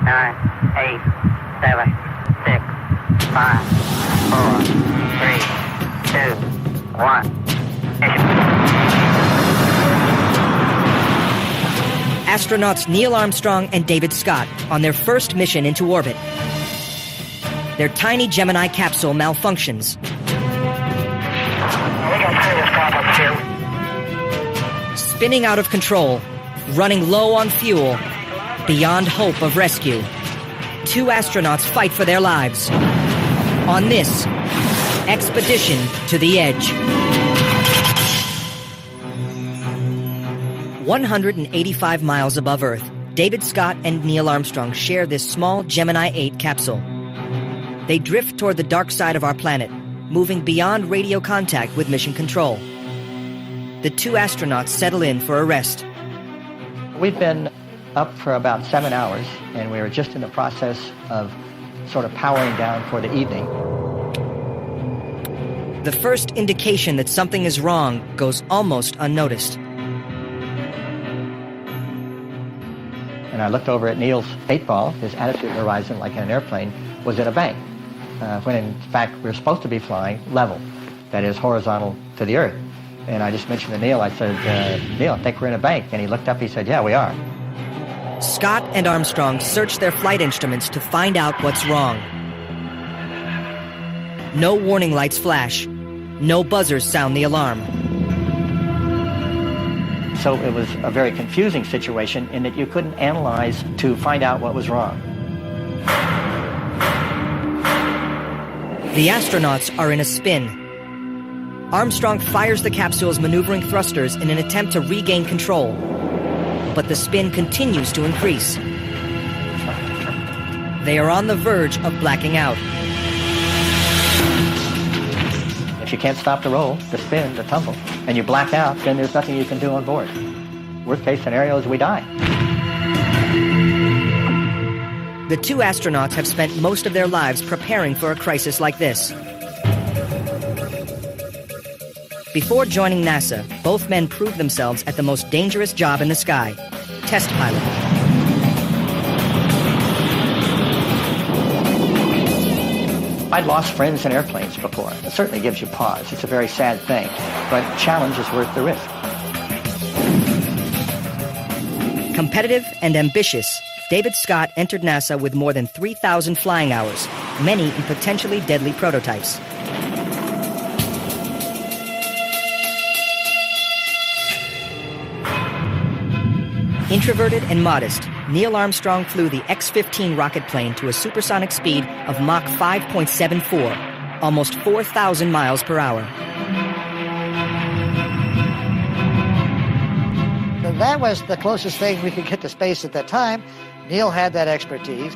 9, 8, 7, 6, 5, 4, 3, 2, 1. Astronauts Neil Armstrong and David Scott on their first mission into orbit. Their tiny Gemini capsule malfunctions. Spinning out of control, running low on fuel, beyond hope of rescue. Two astronauts fight for their lives on this expedition to the edge. 185 miles above Earth, David Scott and Neil Armstrong share this small Gemini 8 capsule. They drift toward the dark side of our planet, moving beyond radio contact with mission control. The two astronauts settle in for a rest. We've been up for about 7 hours, and we were just in the process of sort of powering down for the evening. The first indication that something is wrong goes almost unnoticed. And I looked over at Neil's 8-ball, his attitude horizon, like in an airplane, was in a bank, when in fact we were supposed to be flying level, that is horizontal to the Earth. And I just mentioned to Neil, I said, Neil, I think we're in a bank. And he looked up, he said, yeah, we are. Scott and Armstrong search their flight instruments to find out what's wrong. No warning lights flash. No buzzers sound the alarm. So it was a very confusing situation in that you couldn't analyze to find out what was wrong. The astronauts are in a spin. Armstrong fires the capsule's maneuvering thrusters in an attempt to regain control. But the spin continues to increase. They are on the verge of blacking out. If you can't stop the roll, the spin, the tumble, and you black out, then there's nothing you can do on board. Worst case scenario is we die. The two astronauts have spent most of their lives preparing for a crisis like this. Before joining NASA, both men proved themselves at the most dangerous job in the sky, test pilot. I'd lost friends in airplanes before. It certainly gives you pause. It's a very sad thing, but challenge is worth the risk. Competitive and ambitious, David Scott entered NASA with more than 3,000 flying hours, many in potentially deadly prototypes. Introverted and modest, Neil Armstrong flew the X-15 rocket plane to a supersonic speed of Mach 5.74, almost 4,000 miles per hour. That was the closest thing we could get to space at that time. Neil had that expertise.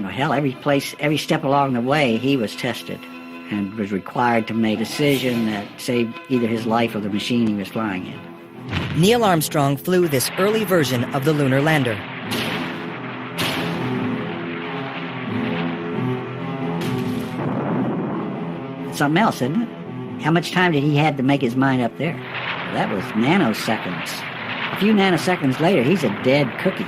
Hell, every step along the way, he was tested and was required to make a decision that saved either his life or the machine he was flying in. Neil Armstrong flew this early version of the lunar lander. Something else, isn't it? How much time did he have to make his mind up there? That was nanoseconds. A few nanoseconds later, he's a dead cookie.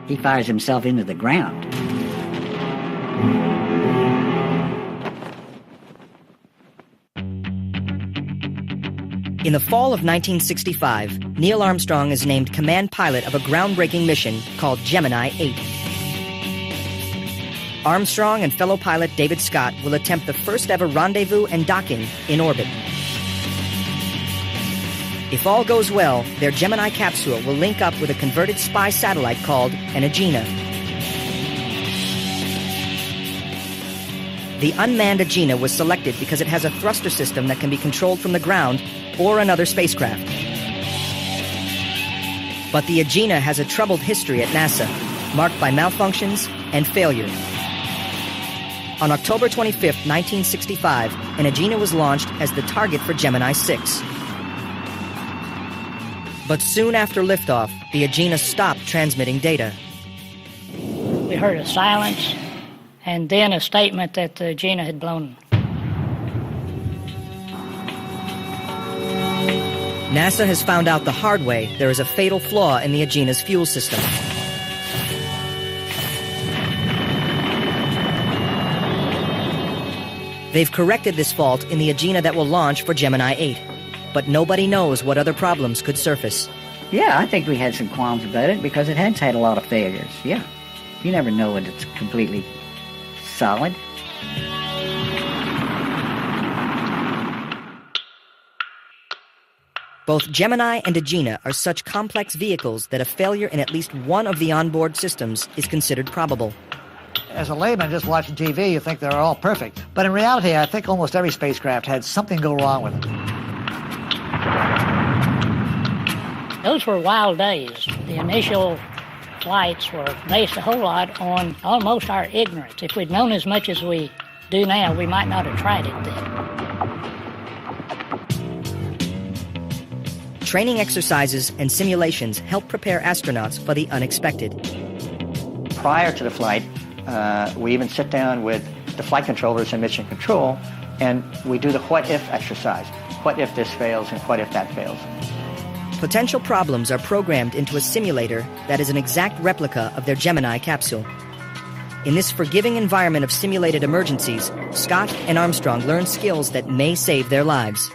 He fires himself into the ground. In the fall of 1965, Neil Armstrong is named command pilot of a groundbreaking mission called Gemini 8. Armstrong and fellow pilot David Scott will attempt the first ever rendezvous and docking in orbit. If all goes well, their Gemini capsule will link up with a converted spy satellite called an Agena. The unmanned Agena was selected because it has a thruster system that can be controlled from the ground or another spacecraft. But the Agena has a troubled history at NASA, marked by malfunctions and failure. On October 25, 1965, an Agena was launched as the target for Gemini 6. But soon after liftoff, the Agena stopped transmitting data. We heard a silence and then a statement that the Agena had blown. NASA has found out the hard way there is a fatal flaw in the Agena's fuel system. They've corrected this fault in the Agena that will launch for Gemini 8. But nobody knows what other problems could surface. Yeah, I think we had some qualms about it because it has had a lot of failures. Yeah. You never know when it's completely solid. Both Gemini and Agena are such complex vehicles that a failure in at least one of the onboard systems is considered probable. As a layman just watching TV, you think they're all perfect. But in reality, I think almost every spacecraft had something go wrong with it. Those were wild days. The initial flights were based a whole lot on almost our ignorance. If we'd known as much as we do now, we might not have tried it then. Training exercises and simulations help prepare astronauts for the unexpected. Prior to the flight, we even sit down with the flight controllers and mission control, and we do the what-if exercise. What if this fails and what if that fails? Potential problems are programmed into a simulator that is an exact replica of their Gemini capsule. In this forgiving environment of simulated emergencies, Scott and Armstrong learn skills that may save their lives.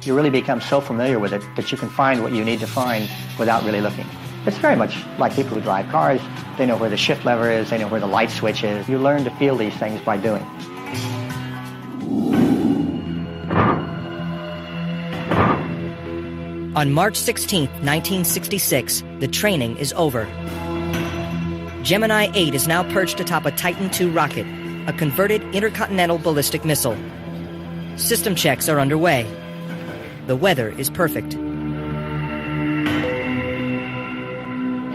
You really become so familiar with it that you can find what you need to find without really looking. It's very much like people who drive cars. They know where the shift lever is, they know where the light switch is. You learn to feel these things by doing. On March 16, 1966, the training is over. Gemini 8 is now perched atop a Titan II rocket, a converted intercontinental ballistic missile. System checks are underway. The weather is perfect.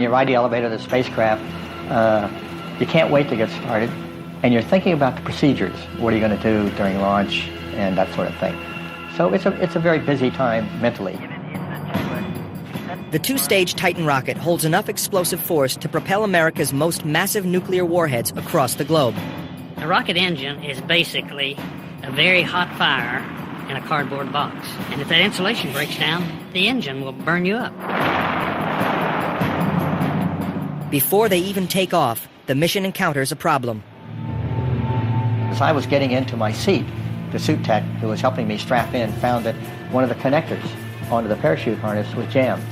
You ride the elevator of the spacecraft, you can't wait to get started, and you're thinking about the procedures. What are you going to do during launch and that sort of thing. So it's a very busy time mentally. The two-stage Titan rocket holds enough explosive force to propel America's most massive nuclear warheads across the globe. A rocket engine is basically a very hot fire in a cardboard box. And if that insulation breaks down, the engine will burn you up. Before they even take off, the mission encounters a problem. As I was getting into my seat, the suit tech who was helping me strap in found that one of the connectors onto the parachute harness was jammed.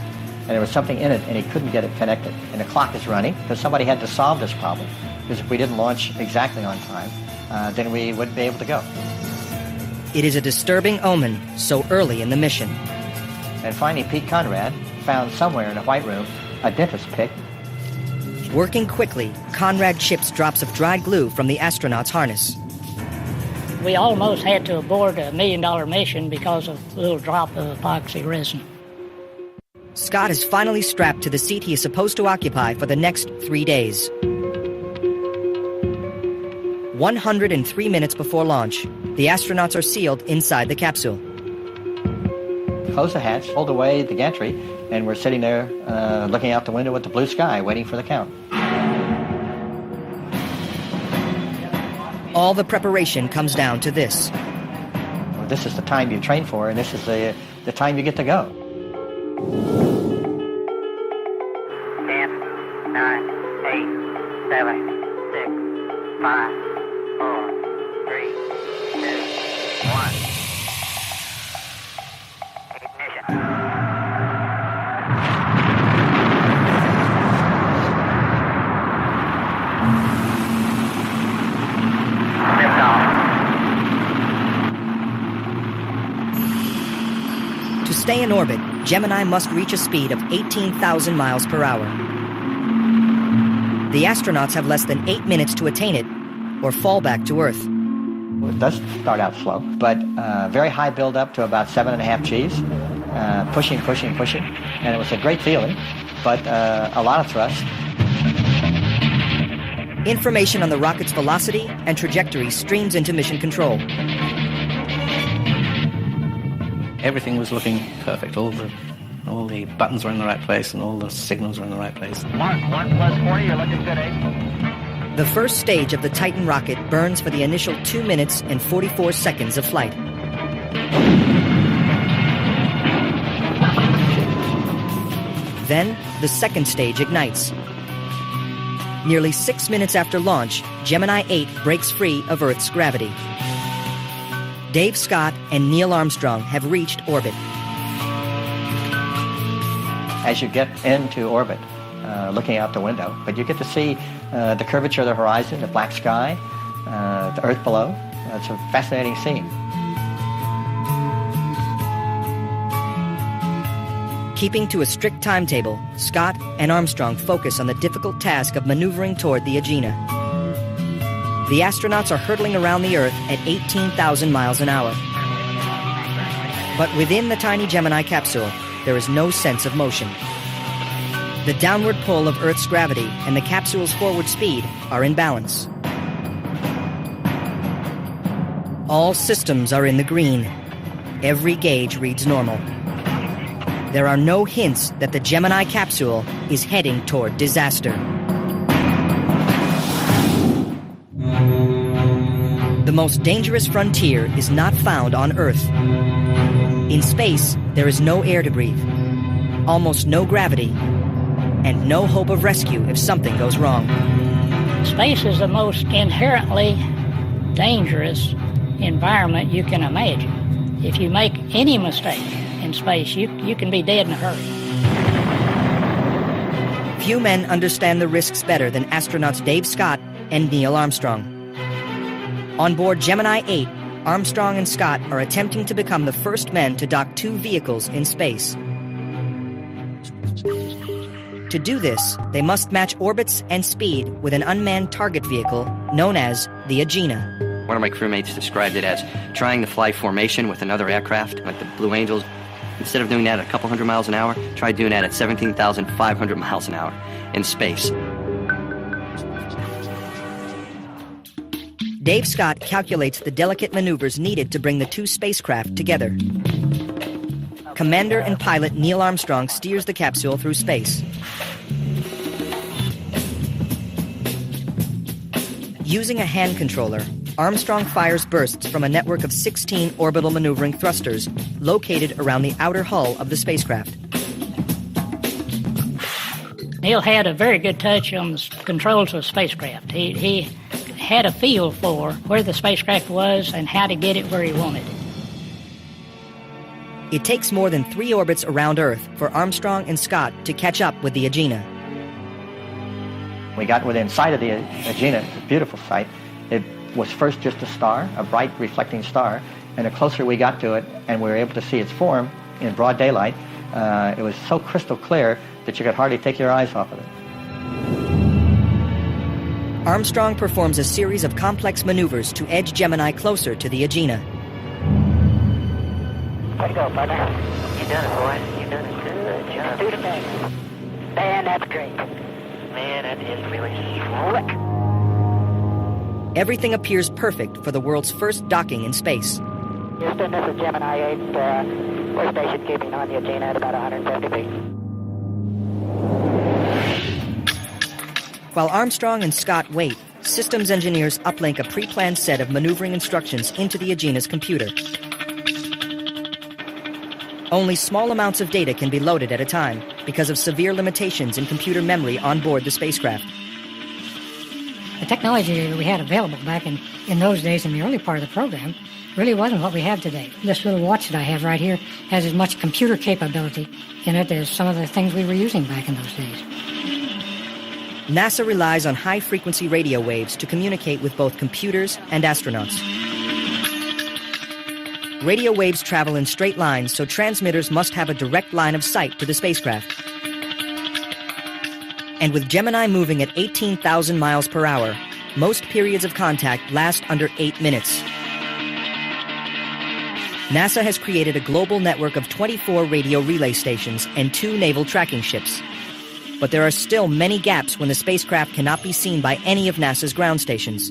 And there was something in it, and he couldn't get it connected. And the clock is running, because somebody had to solve this problem. Because if we didn't launch exactly on time, then we wouldn't be able to go. It is a disturbing omen so early in the mission. And finally, Pete Conrad found somewhere in a white room a dentist pick. Working quickly, Conrad chips drops of dry glue from the astronaut's harness. We almost had to abort a $1 million mission because of a little drop of epoxy resin. Scott is finally strapped to the seat he is supposed to occupy for the next 3 days. 103 minutes before launch, the astronauts are sealed inside the capsule. Close the hatch, hold away the gantry, and we're sitting there looking out the window at the blue sky, waiting for the count. All the preparation comes down to this. This is the time you train for, and this is the time you get to go. 10, 9, 8, 7, 6, 5, 4, 3, 2, 1. Ignition. Liftoff. To stay in orbit, Gemini must reach a speed of 18,000 miles per hour. The astronauts have less than 8 minutes to attain it, or fall back to Earth. It does start out slow, but very high build-up to about 7.5 Gs. Pushing, and it was a great feeling, but a lot of thrust. Information on the rocket's velocity and trajectory streams into mission control. Everything was looking perfect. All the buttons were in the right place and all the signals were in the right place. Mark, 1 plus 40, you're looking good, 8. The first stage of the Titan rocket burns for the initial 2 minutes and 44 seconds of flight. Then, the second stage ignites. Nearly 6 minutes after launch, Gemini 8 breaks free of Earth's gravity. Dave Scott and Neil Armstrong have reached orbit. As you get into orbit, looking out the window, but you get to see the curvature of the horizon, the black sky, the Earth below. It's a fascinating scene. Keeping to a strict timetable, Scott and Armstrong focus on the difficult task of maneuvering toward the Agena. The astronauts are hurtling around the Earth at 18,000 miles an hour. But within the tiny Gemini capsule, there is no sense of motion. The downward pull of Earth's gravity and the capsule's forward speed are in balance. All systems are in the green. Every gauge reads normal. There are no hints that the Gemini capsule is heading toward disaster. The most dangerous frontier is not found on Earth. In space, there is no air to breathe, almost no gravity, and no hope of rescue if something goes wrong. Space is the most inherently dangerous environment you can imagine. If you make any mistake in space, you can be dead in a hurry. Few men understand the risks better than astronauts Dave Scott and Neil Armstrong. On board Gemini 8, Armstrong and Scott are attempting to become the first men to dock 2 vehicles in space. To do this, they must match orbits and speed with an unmanned target vehicle known as the Agena. One of my crewmates described it as trying to fly formation with another aircraft, like the Blue Angels. Instead of doing that at a couple hundred miles an hour, try doing that at 17,500 miles an hour in space. Dave Scott calculates the delicate maneuvers needed to bring the 2 spacecraft together. Commander and pilot Neil Armstrong steers the capsule through space. Using a hand controller, Armstrong fires bursts from a network of 16 orbital maneuvering thrusters located around the outer hull of the spacecraft. Neil had a very good touch on the controls of the spacecraft. He had a feel for where the spacecraft was and how to get it where he wanted. It takes more than 3 orbits around Earth for Armstrong and Scott to catch up with the Agena. We got within sight of the Agena, a beautiful sight. It was first just a star, a bright reflecting star, and the closer we got to it and we were able to see its form in broad daylight, it was so crystal clear that you could hardly take your eyes off of it. Armstrong performs a series of complex maneuvers to edge Gemini closer to the Agena. Way to go, partner. You done it, boy. You done it. Good job. Do the thing. Man, that's great. Man, that is really slick. Everything appears perfect for the world's first docking in space. Houston, this is Gemini 8. We're station keeping on the Agena at about 150 feet. While Armstrong and Scott wait, systems engineers uplink a pre-planned set of maneuvering instructions into the Agena's computer. Only small amounts of data can be loaded at a time because of severe limitations in computer memory on board the spacecraft. The technology that we had available back in those days, in the early part of the program, really wasn't what we have today. This little watch that I have right here has as much computer capability in it as some of the things we were using back in those days. NASA relies on high-frequency radio waves to communicate with both computers and astronauts. Radio waves travel in straight lines, so transmitters must have a direct line of sight to the spacecraft. And with Gemini moving at 18,000 miles per hour, most periods of contact last under 8 minutes. NASA has created a global network of 24 radio relay stations and 2 naval tracking ships. But there are still many gaps when the spacecraft cannot be seen by any of NASA's ground stations.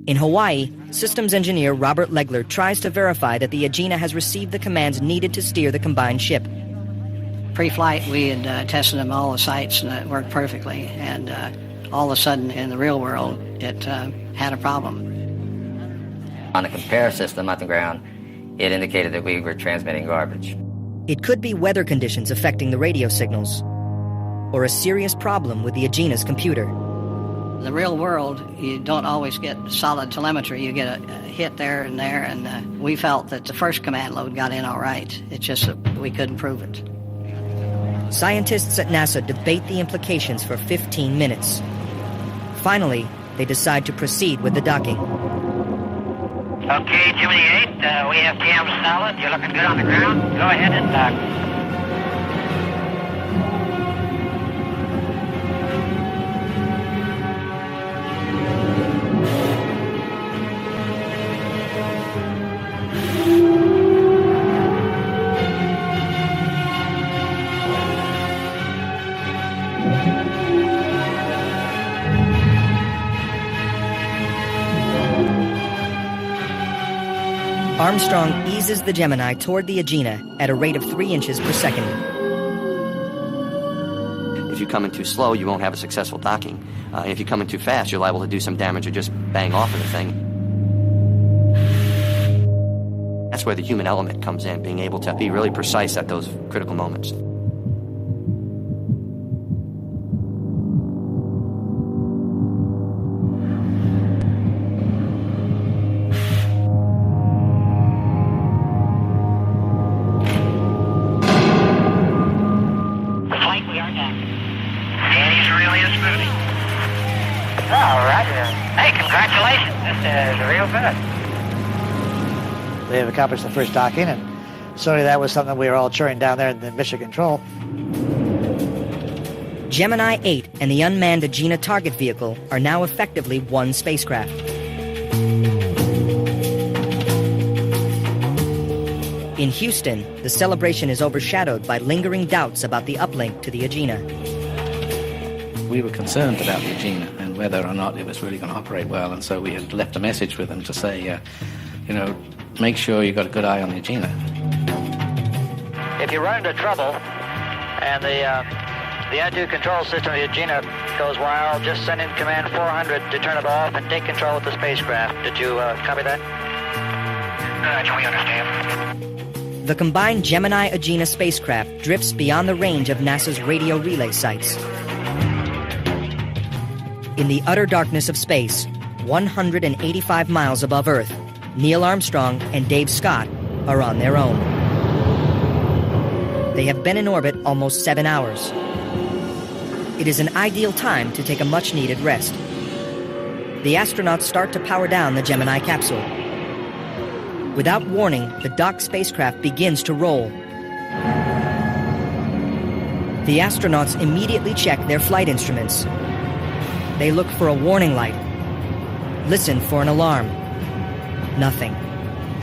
In Hawaii, systems engineer Robert Legler tries to verify that the Agena has received the commands needed to steer the combined ship. Pre-flight, we had tested them all the sites, and it worked perfectly. And all of a sudden, in the real world, it had a problem. On the compare system at the ground, it indicated that we were transmitting garbage. It could be weather conditions affecting the radio signals, or a serious problem with the Aegina's computer. In the real world, you don't always get solid telemetry. You get a hit there, and we felt that the first command load got in all right. It's just that we couldn't prove it. Scientists at NASA debate the implications for 15 minutes. Finally, they decide to proceed with the docking. Okay, Jiminy 8, we have cams solid. You're looking good on the ground. Go ahead and dock. Armstrong eases the Gemini toward the Aegina at a rate of 3 inches per second. If you come in too slow, you won't have a successful docking. If you come in too fast, you're liable to do some damage or just bang off of the thing. That's where the human element comes in, being able to be really precise at those critical moments. They have accomplished the first docking, and certainly that was something we were all cheering down there in the Mission Control. Gemini 8 and the unmanned Aegina target vehicle are now effectively one spacecraft. In Houston, the celebration is overshadowed by lingering doubts about the uplink to the Aegina. We were concerned about the Aegina and whether or not it was really going to operate well, and so we had left a message with them to say, make sure you've got a good eye on the Aegina. If you run into trouble and the attitude control system of the Aegina goes wild, just send in command 400 to turn it off and take control of the spacecraft. Did you copy that? We understand. The combined Gemini-Aegina spacecraft drifts beyond the range of NASA's radio relay sites. In the utter darkness of space, 185 miles above Earth, Neil Armstrong and Dave Scott are on their own. They have been in orbit almost 7 hours. It is an ideal time to take a much-needed rest. The astronauts start to power down the Gemini capsule. Without warning, the docked spacecraft begins to roll. The astronauts immediately check their flight instruments. They look for a warning light, listen for an alarm. Nothing.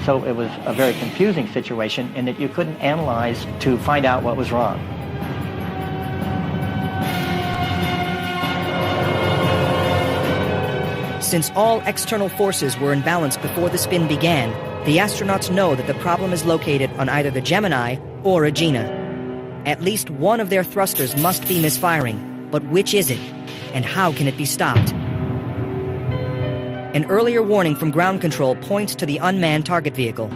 So it was a very confusing situation in that you couldn't analyze to find out what was wrong. Since all external forces were in balance before the spin began, the astronauts know that the problem is located on either the Gemini or Aegina. At least one of their thrusters must be misfiring, but which is it? And how can it be stopped? An earlier warning from ground control points to the unmanned target vehicle.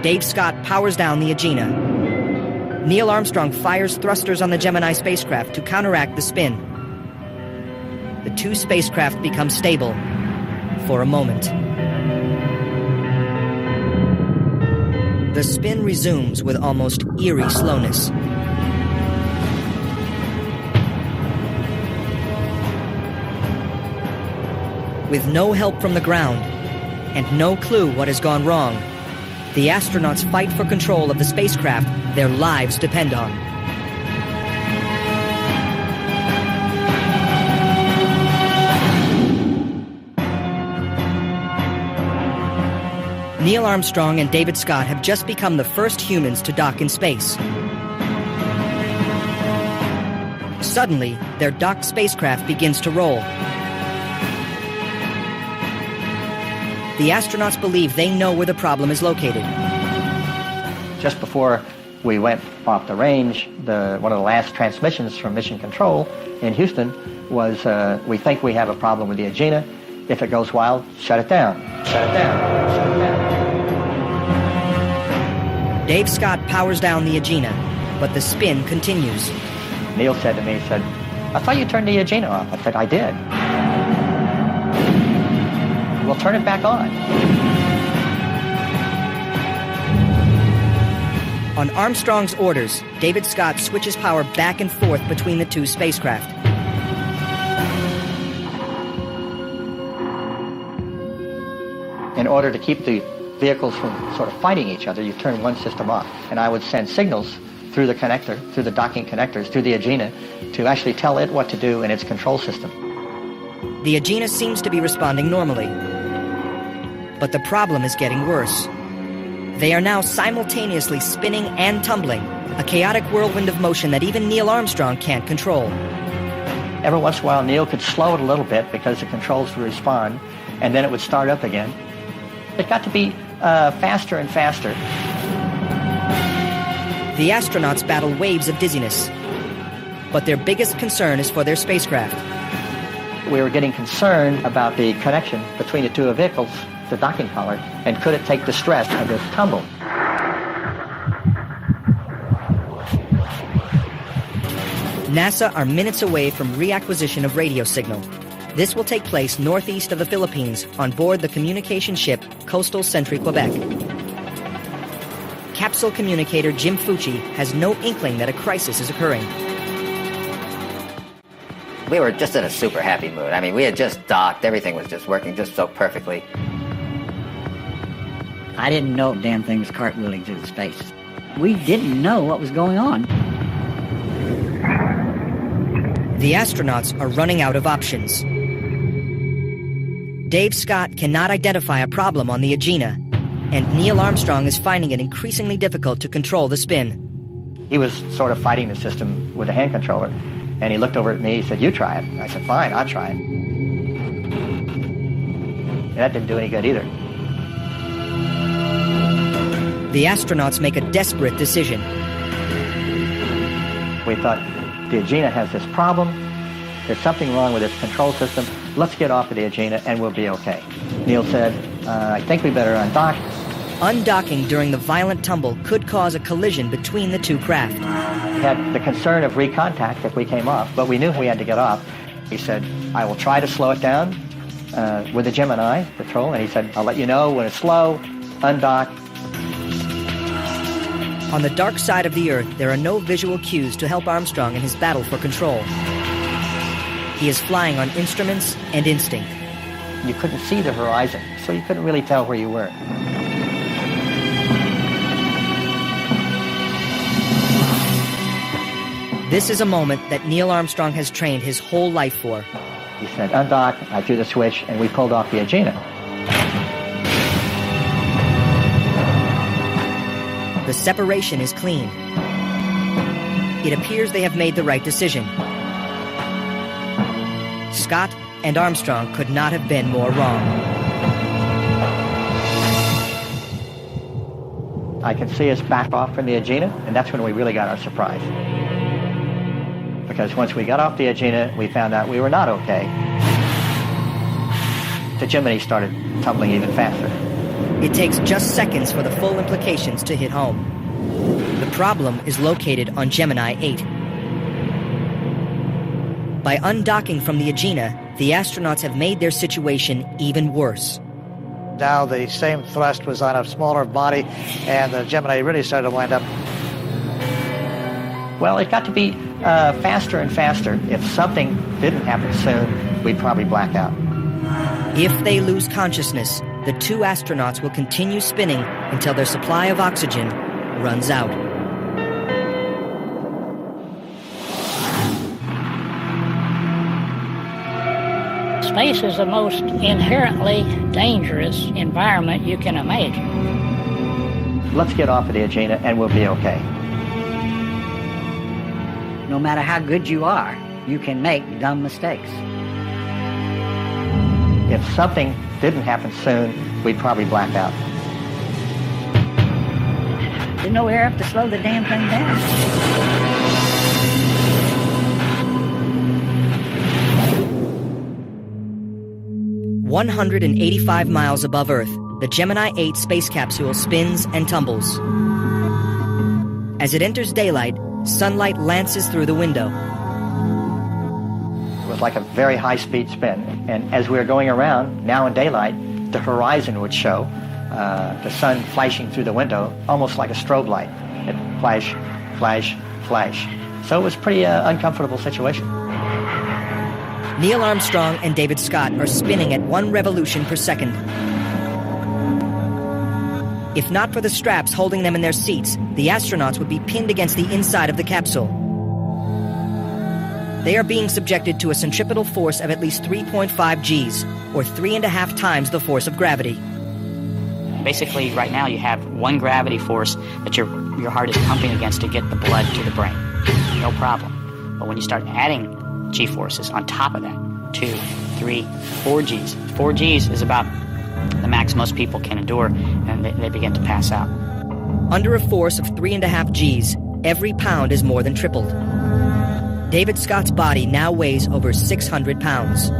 Dave Scott powers down the Aegina. Neil Armstrong fires thrusters on the Gemini spacecraft to counteract the spin. The two spacecraft become stable for a moment. The spin resumes with almost eerie slowness. With no help from the ground, and no clue what has gone wrong, the astronauts fight for control of the spacecraft their lives depend on. Neil Armstrong and David Scott have just become the first humans to dock in space. Suddenly, their docked spacecraft begins to roll. The astronauts believe they know where the problem is located. Just before we went off the range, one of the last transmissions from Mission Control in Houston was, we think we have a problem with the Aegina. If it goes wild, shut it down. Shut it down. Shut it down. Dave Scott powers down the Aegina. but the spin continues. Neil said to me, he said, I thought you turned the Agena off. I said, I did. We'll turn it back on. On Armstrong's orders, David Scott switches power back and forth between the two spacecraft. In order to keep the vehicles from sort of fighting each other, you turn one system off. And I would send signals through the connector, through the docking connectors, through the Agena, to actually tell it what to do in its control system. The Agena seems to be responding normally. But the problem is getting worse. They are now simultaneously spinning and tumbling, a chaotic whirlwind of motion that even Neil Armstrong can't control. Every once in a while, Neil could slow it a little bit because the controls would respond, and then it would start up again. It got to be faster and faster. The astronauts battle waves of dizziness, but their biggest concern is for their spacecraft. We were getting concerned about the connection between the two vehicles, the docking collar, and could it take the stress of this tumble? NASA are minutes away from reacquisition of radio signal. This will take place northeast of the Philippines on board the communication ship Coastal Sentry Quebec. Capsule communicator Jim Fucci has no inkling that a crisis is occurring. We were just in a super happy mood. I mean, we had just docked. Everything was just working just so perfectly. I didn't know damn thing was cartwheeling through space. We didn't know what was going on. The astronauts are running out of options. Dave Scott cannot identify a problem on the Agena, and Neil Armstrong is finding it increasingly difficult to control the spin. He was sort of fighting the system with a hand controller, and he looked over at me, he said, you try it. I said, fine, I'll try it. And that didn't do any good either. The astronauts make a desperate decision. We thought, the Agena has this problem, there's something wrong with its control system, let's get off of the Agena and we'll be okay. Neil said, I think we better undock. Undocking during the violent tumble could cause a collision between the two craft. We had the concern of recontact if we came off, but we knew we had to get off. He said, I will try to slow it down with the Gemini patrol, and he said, I'll let you know when it's slow, undock. On the dark side of the Earth, there are no visual cues to help Armstrong in his battle for control. He is flying on instruments and instinct. You couldn't see the horizon, so you couldn't really tell where you were. This is a moment that Neil Armstrong has trained his whole life for. He said, undock, I threw the switch, and we pulled off the Agena. The separation is clean. It appears they have made the right decision. Scott and Armstrong could not have been more wrong. I can see us back off from the Agena, and that's when we really got our surprise. Because once we got off the Agena, we found out we were not okay. The Gemini started tumbling even faster. It takes just seconds for the full implications to hit home. The problem is located on Gemini 8. By undocking from the Agena, the astronauts have made their situation even worse. Now the same thrust was on a smaller body, and the Gemini really started to wind up. Well, it got to be faster and faster. If something didn't happen soon, we'd probably black out. If they lose consciousness, the two astronauts will continue spinning until their supply of oxygen runs out. Space is the most inherently dangerous environment you can imagine. Let's get off of the Agena and we'll be okay. No matter how good you are, you can make dumb mistakes. If something didn't happen soon, we'd probably black out. There's no air up to slow the damn thing down. 185 miles above Earth, the Gemini 8 space capsule spins and tumbles. As it enters daylight, Sunlight lances through the window. It was like a very high-speed spin. And as we were going around, now in daylight, the horizon would show the sun flashing through the window, almost like a strobe light. It flash, flash, flash. So it was a pretty uncomfortable situation. Neil Armstrong and David Scott are spinning at 1 revolution per second. If not for the straps holding them in their seats, the astronauts would be pinned against the inside of the capsule. They are being subjected to a centripetal force of at least 3.5 Gs, or 3.5 times the force of gravity. Basically, right now you have one gravity force that your heart is pumping against to get the blood to the brain. No problem. But when you start adding G-forces on top of that, 2, 3, 4 Gs. 4 Gs is about the max most people can endure, and they begin to pass out. Under a force of 3.5 Gs, every pound is more than tripled. David Scott's body now weighs over 600 pounds.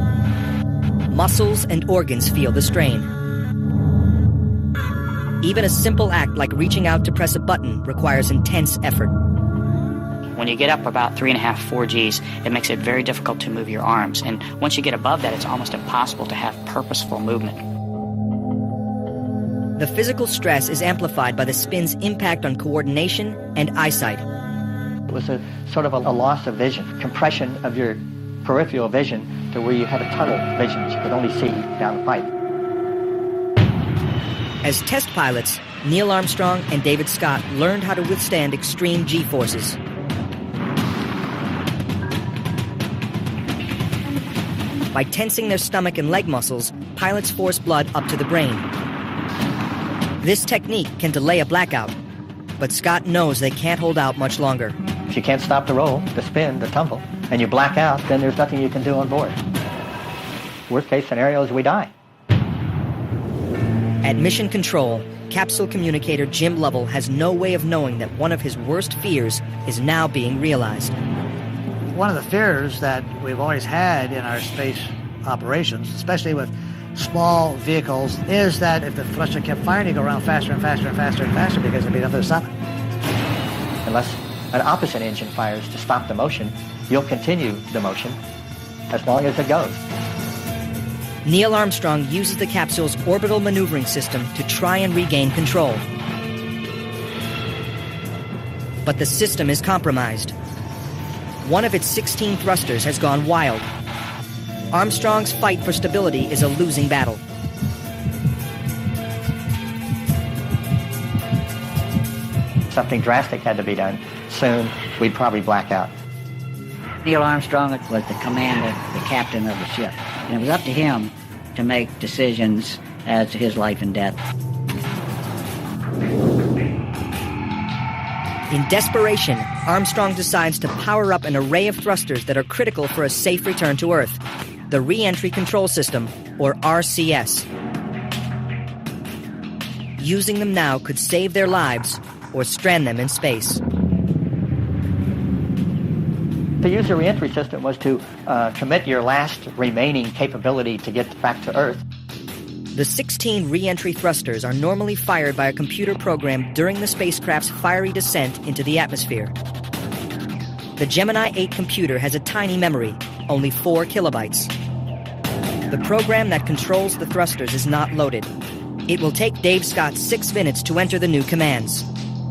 Muscles and organs feel the strain. Even a simple act like reaching out to press a button requires intense effort. When you get up about 3.5, 4 Gs, it makes it very difficult to move your arms. And once you get above that, it's almost impossible to have purposeful movement. The physical stress is amplified by the spin's impact on coordination and eyesight. It was a sort of a loss of vision, compression of your peripheral vision to where you had a tunnel vision. You could only see down the pipe. As test pilots, Neil Armstrong and David Scott learned how to withstand extreme G-forces. By tensing their stomach and leg muscles, pilots force blood up to the brain. This technique can delay a blackout, but Scott knows they can't hold out much longer. If you can't stop the roll, the spin, the tumble, and you black out, then there's nothing you can do on board. Worst case scenario is we die. At Mission Control, capsule communicator Jim Lovell has no way of knowing that one of his worst fears is now being realized. One of the fears that we've always had in our space operations, especially with small vehicles, is that if the thruster kept firing, you'd go around faster and faster and faster and faster because there'd be nothing to stop it. Unless an opposite engine fires to stop the motion, you'll continue the motion as long as it goes. Neil Armstrong uses the capsule's orbital maneuvering system to try and regain control. But the system is compromised. One of its 16 thrusters has gone wild. Armstrong's fight for stability is a losing battle. Something drastic had to be done. Soon, we'd probably black out. Neil Armstrong was the commander, the captain of the ship, and it was up to him to make decisions as to his life and death. In desperation, Armstrong decides to power up an array of thrusters that are critical for a safe return to Earth, the Re-Entry Control System, or RCS. Using them now could save their lives or strand them in space. To use the re-entry system was to commit your last remaining capability to get back to Earth. The 16 re-entry thrusters are normally fired by a computer program during the spacecraft's fiery descent into the atmosphere. The Gemini 8 computer has a tiny memory, only 4 kilobytes. The program that controls the thrusters is not loaded. It will take Dave Scott 6 minutes to enter the new commands.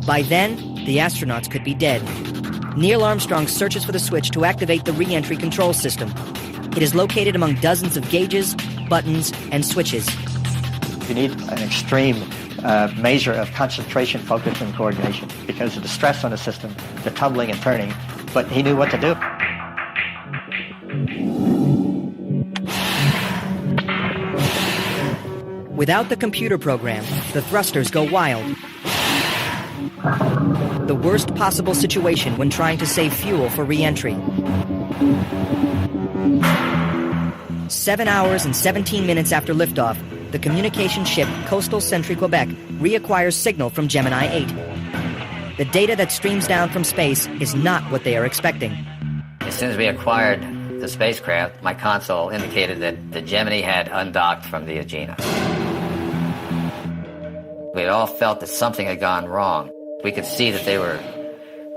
By then, the astronauts could be dead. Neil Armstrong searches for the switch to activate the re-entry control system. It is located among dozens of gauges, buttons, and switches. You need an extreme measure of concentration, focus, and coordination because of the stress on the system, the tumbling and turning, but he knew what to do. Without the computer program, the thrusters go wild. The worst possible situation when trying to save fuel for re-entry. 7 hours and 17 minutes after liftoff, the communication ship Coastal Sentry Quebec reacquires signal from Gemini 8. The data that streams down from space is not what they are expecting. As soon as we acquired the spacecraft, my console indicated that the Gemini had undocked from the Agena. We had all felt that something had gone wrong. We could see that they were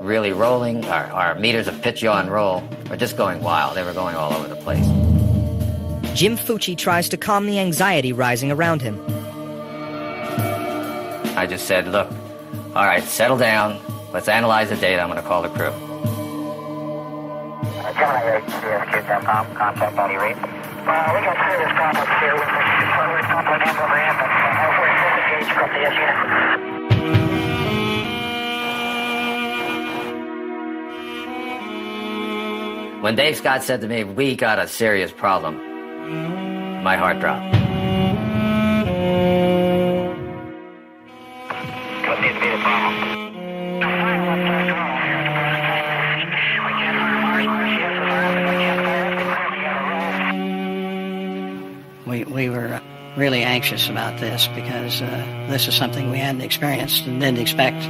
really rolling. Our meters of pitch, yaw, and roll were just going wild. They were going all over the place. Jim Fucci tries to calm the anxiety rising around him. I just said, look, all right, settle down. Let's analyze the data. I'm going to call the crew. Gemini 8, CSQ.com, contact audio read. We got serious problems here with this forward pump and overhead, but we're disengaged from the unit. When Dave Scott said to me, we got a serious problem, my heart dropped. What needs to be the problem? We were really anxious about this because this is something we hadn't experienced and didn't expect.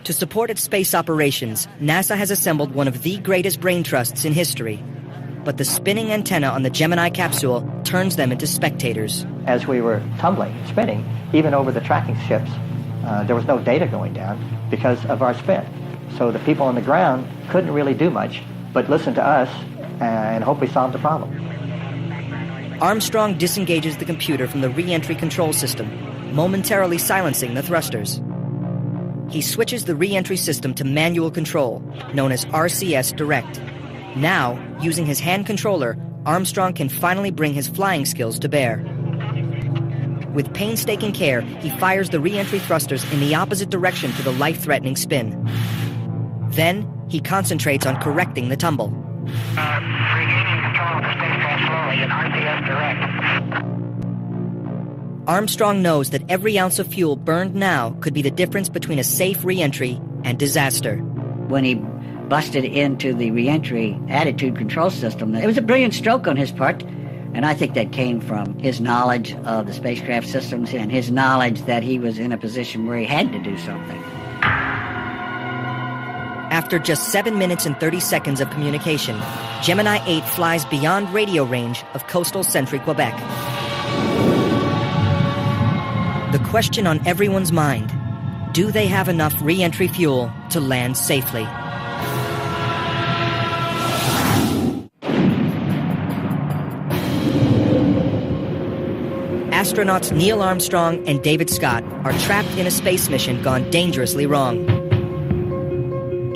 To support its space operations, NASA has assembled one of the greatest brain trusts in history. But the spinning antenna on the Gemini capsule turns them into spectators. As we were tumbling, spinning, even over the tracking ships, there was no data going down because of our spin. So the people on the ground couldn't really do much but listen to us and hope we solved the problem. Armstrong disengages the computer from the re-entry control system, momentarily silencing the thrusters. He switches the re-entry system to manual control, known as RCS Direct. Now, using his hand controller, Armstrong can finally bring his flying skills to bear. With painstaking care, he fires the re-entry thrusters in the opposite direction to the life-threatening spin. Then, he concentrates on correcting the tumble. Regaining control of the spacecraft slowly in RCS Direct. Armstrong knows that every ounce of fuel burned now could be the difference between a safe re-entry and disaster. When he busted into the re-entry attitude control system, it was a brilliant stroke on his part, and I think that came from his knowledge of the spacecraft systems and his knowledge that he was in a position where he had to do something. After just 7 minutes and 30 seconds of communication, Gemini 8 flies beyond radio range of coastal century Quebec. The question on everyone's mind, do they have enough re-entry fuel to land safely? Astronauts Neil Armstrong and David Scott are trapped in a space mission gone dangerously wrong.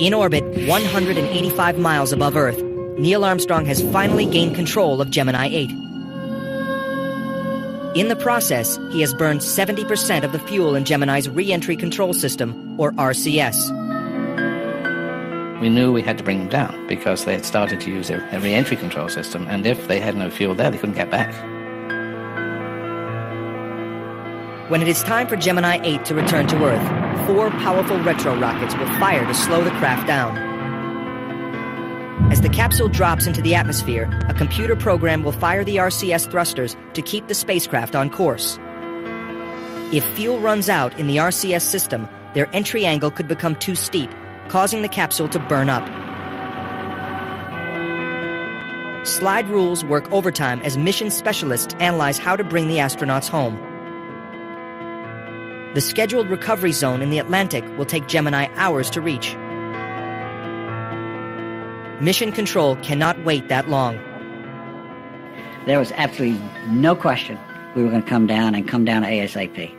In orbit, 185 miles above Earth, Neil Armstrong has finally gained control of Gemini 8. In the process, he has burned 70% of the fuel in Gemini's re-entry control system, or RCS. We knew we had to bring them down because they had started to use a re-entry control system, and if they had no fuel there, they couldn't get back. When it is time for Gemini 8 to return to Earth, 4 powerful retro rockets will fire to slow the craft down. As the capsule drops into the atmosphere, a computer program will fire the RCS thrusters to keep the spacecraft on course. If fuel runs out in the RCS system, their entry angle could become too steep, causing the capsule to burn up. Slide rules work overtime as mission specialists analyze how to bring the astronauts home. The scheduled recovery zone in the Atlantic will take Gemini hours to reach. Mission Control cannot wait that long. There was absolutely no question we were going to come down ASAP.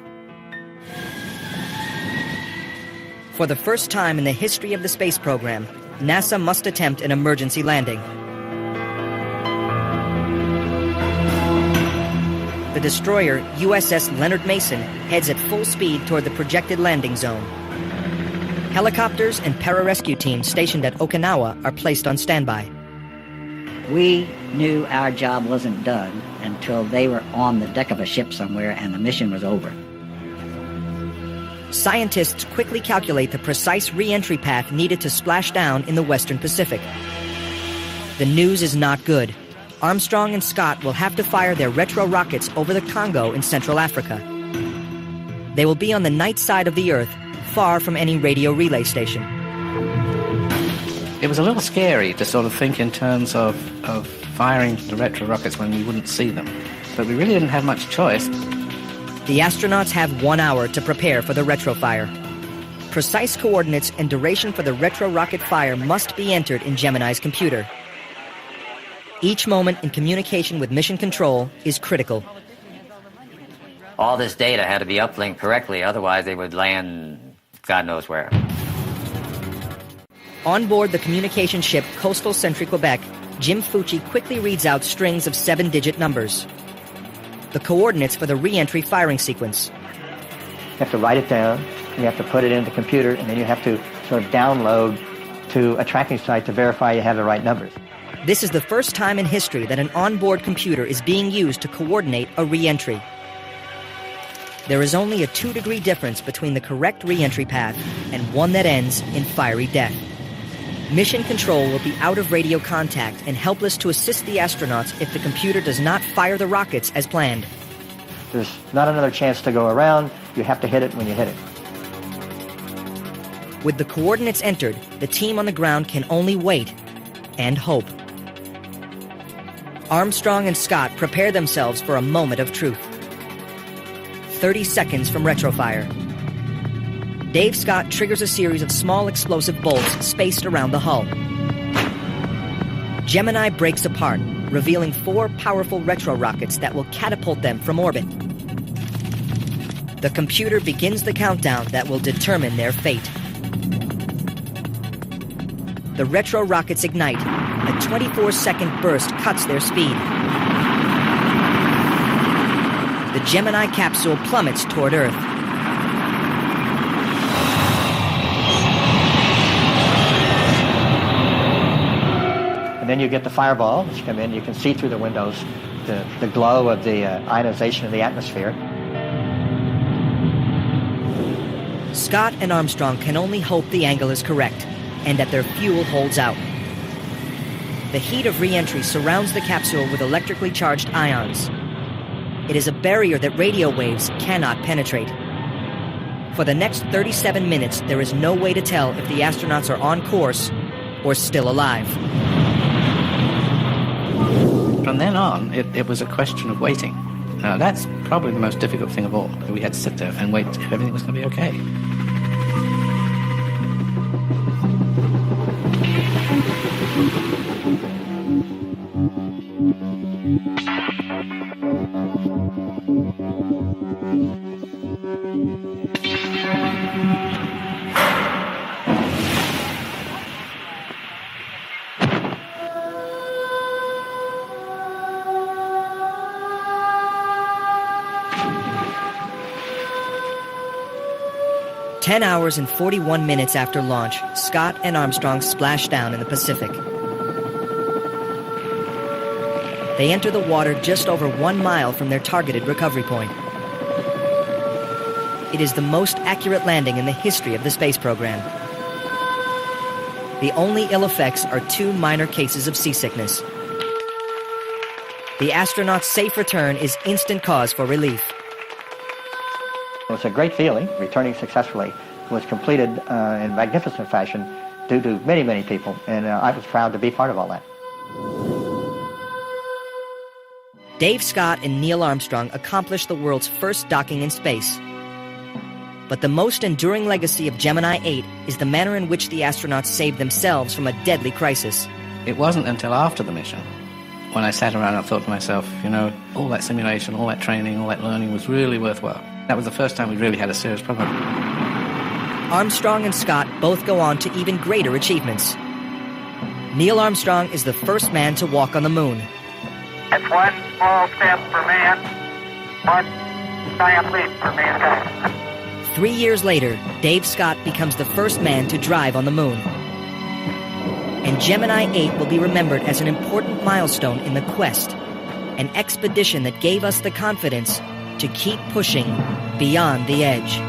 For the first time in the history of the space program, NASA must attempt an emergency landing. The destroyer USS Leonard Mason heads at full speed toward the projected landing zone. Helicopters and pararescue teams stationed at Okinawa are placed on standby. We knew our job wasn't done until they were on the deck of a ship somewhere and the mission was over. Scientists quickly calculate the precise re-entry path needed to splash down in the Western Pacific. The news is not good. Armstrong and Scott will have to fire their retro rockets over the Congo in Central Africa. They will be on the night side of the Earth, far from any radio relay station. It was a little scary to sort of think in terms of firing the retro rockets when we wouldn't see them. But we really didn't have much choice. The astronauts have 1 hour to prepare for the retro fire. Precise coordinates and duration for the retro-rocket fire must be entered in Gemini's computer. Each moment in communication with Mission Control is critical. All this data had to be uplinked correctly, otherwise they would land God knows where. On board the communication ship Coastal Sentry Quebec, Jim Fucci quickly reads out strings of 7-digit numbers. The coordinates for the re-entry firing sequence. You have to write it down, you have to put it in the computer, and then you have to sort of download to a tracking site to verify you have the right numbers. This is the first time in history that an onboard computer is being used to coordinate a re-entry. There is only a 2-degree difference between the correct re-entry path and one that ends in fiery death. Mission Control will be out of radio contact and helpless to assist the astronauts if the computer does not fire the rockets as planned. There's not another chance to go around. You have to hit it when you hit it. With the coordinates entered, the team on the ground can only wait and hope. Armstrong and Scott prepare themselves for a moment of truth. 30 seconds from retrofire. Dave Scott triggers a series of small explosive bolts spaced around the hull. Gemini breaks apart, revealing 4 powerful retro rockets that will catapult them from orbit. The computer begins the countdown that will determine their fate. The retro rockets ignite. A 24-second burst cuts their speed. The Gemini capsule plummets toward Earth. And then you get the fireball, which come in. You can see through the windows the glow of the ionization of the atmosphere. Scott and Armstrong can only hope the angle is correct and that their fuel holds out. The heat of re-entry surrounds the capsule with electrically charged ions. It is a barrier that radio waves cannot penetrate. For the next 37 minutes, there is no way to tell if the astronauts are on course or still alive. From then on, it was a question of waiting. Now, that's probably the most difficult thing of all. We had to sit there and wait if everything was going to be okay. Ten hours and 41 minutes after launch, Scott and Armstrong splash down in the Pacific. They enter the water just over 1 mile from their targeted recovery point. It is the most accurate landing in the history of the space program. The only ill effects are 2 minor cases of seasickness. The astronauts' safe return is instant cause for relief. It was a great feeling. Returning successfully was completed in magnificent fashion due to many, many people, and I was proud to be part of all that. Dave Scott and Neil Armstrong accomplished the world's first docking in space. But the most enduring legacy of Gemini 8 is the manner in which the astronauts saved themselves from a deadly crisis. It wasn't until after the mission when I sat around and thought to myself, all that simulation, all that training, all that learning was really worthwhile. That was the first time we really had a serious problem. Armstrong and Scott both go on to even greater achievements. Neil Armstrong is the first man to walk on the moon. It's one small step for man, one giant leap for mankind. 3 years later, Dave Scott becomes the first man to drive on the moon. And Gemini 8 will be remembered as an important milestone in the quest, an expedition that gave us the confidence to keep pushing beyond the edge.